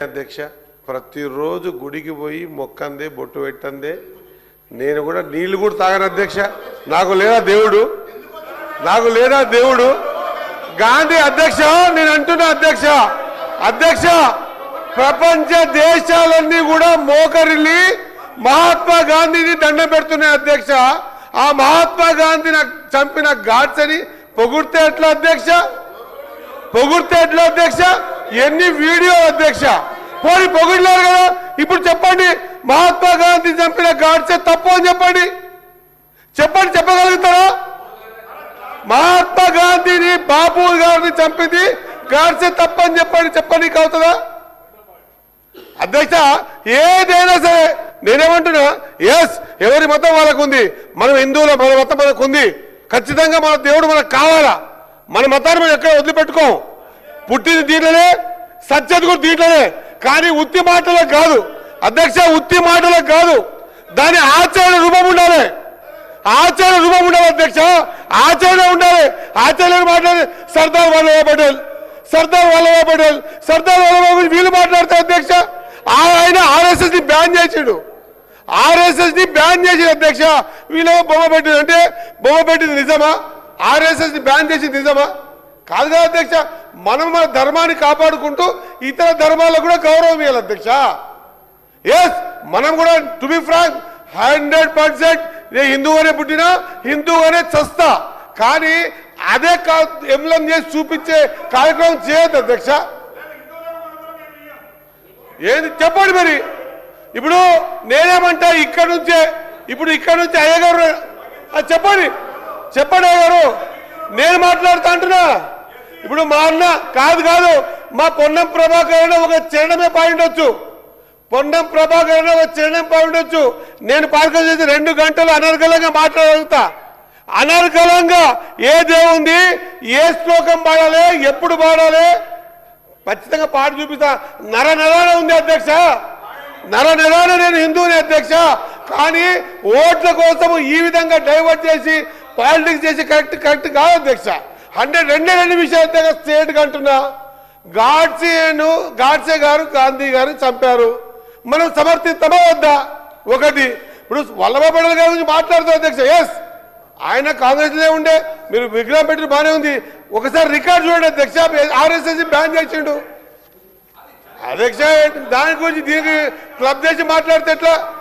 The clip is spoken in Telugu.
అధ్యక్ష ప్రతిరోజు గుడికి పోయి మొక్కందే బొట్టు పెట్టందే నేను కూడా నీళ్లు కూడా తాగను అధ్యక్ష నాకు లేదా దేవుడు గాంధీ అధ్యక్ష నేను అంటున్నా అధ్యక్ష ప్రపంచ దేశాలన్నీ కూడా మోకరిల్లి మహాత్మా గాంధీని దండం పెడుతున్నాయి అధ్యక్ష ఆ మహాత్మా గాంధీని చంపిన గాడ్స్ అని పొగిడితే ఎట్లా అధ్యక్ష ఎన్ని వీడియో అధ్యక్ష పోనీ పొగిడలేరు కదా ఇప్పుడు చెప్పండి మహాత్మా గాంధీ చంపిన గాడ్సే తప్పు అని చెప్పగలుగుతారా మహాత్మా గాంధీని బాబు గారిని చంపింది గాడ్సే తప్పు అని చెప్పండి అవుతుందా అధ్యక్ష ఏదైనా సరే నేనేమంటున్నా ఎస్ ఎవరి మతం వాళ్ళకు ఉంది మనం హిందువుల మన మతం మనకు ఉంది ఖచ్చితంగా మన దేవుడు మనకు కావాలా మన మతాన్ని మనం ఎక్కడ వదిలిపెట్టుకోం పుట్టింది దీంట్లోనే సత్యత కూడా దీంట్లోనే కానీ ఉత్తి మాటలకు కాదు అధ్యక్ష ఉత్తి మాటలకు కాదు దాని ఆచరణ రూపం ఉండాలి అధ్యక్ష ఆచరణ ఉండాలి ఆచరణ మాట్లాడి సర్దార్ వల్లభాయ్ పటేల్ వీళ్ళు మాట్లాడతారు అధ్యక్ష ఆయన ఆర్ఎస్ఎస్ ని బ్యాన్ చేసాడు అధ్యక్ష వీళ్ళు బొమ్మ పెట్టింది నిజమా ఆర్ఎస్ఎస్ ని బ్యాన్ చేసింది నిజమా కాదు కదా అధ్యక్ష మనం మన ధర్మాన్ని కాపాడుకుంటూ ఇతర ధర్మాలకు కూడా గౌరవం ఇవ్వాలి అధ్యక్ష ఎస్ మనం కూడా టు బి ఫ్రాంక్ 100% నేను హిందూగానే పుట్టినా హిందూగానే చస్తా కానీ అదే ఎంలం చేసి చూపించే కార్యక్రమం చేయొద్దు అధ్యక్ష ఏంది చెప్పండి మరి ఇప్పుడు నేనేమంటా ఇక్కడ నుంచి అయ్యగారు చెప్పండి అయ్యగారు నేను మాట్లాడుతా అంటున్నా ఇప్పుడు మా అన్న కాదు మా పొన్నం ప్రభాకర్ ఒక చరణమే పాయిండొచ్చు నేను పార్కం చేసి 2 గంటలు అనర్గళంగా మాట్లాడగలుగుతా అనర్గళంగా ఏ దేవుంది ఏ శ్లోకం పాడాలి ఎప్పుడు పాడాలి ఖచ్చితంగా పాట చూపిస్తా నరాన ఉంది అధ్యక్ష నరాన నేను హిందువుని అధ్యక్ష కానీ ఓట్ల కోసం ఈ విధంగా డైవర్ట్ చేసి పాలిటిక్స్ చేసి కరెక్ట్ కాదు అధ్యక్ష 2 విషయాలు స్టేట్ అంటున్నా గాడ్సే గారు గాంధీ గారు చంపారు మనం సమర్థిస్తామా వద్దా ఒకటి ఇప్పుడు వల్లభాయ్ పటేల్ గారి గురించి మాట్లాడుతారు అధ్యక్ష ఎస్ ఆయన కాంగ్రెస్ లో ఉండే మీరు విగ్రహం పెట్టి బాగానే ఉంది ఒకసారి రికార్డు చూడండి అధ్యక్ష ఆర్ఎస్ఎస్ బ్యాన్ చేసిండు అధ్యక్ష దాని గురించి దీనికి క్లబ్ చేసి మాట్లాడితే ఎట్లా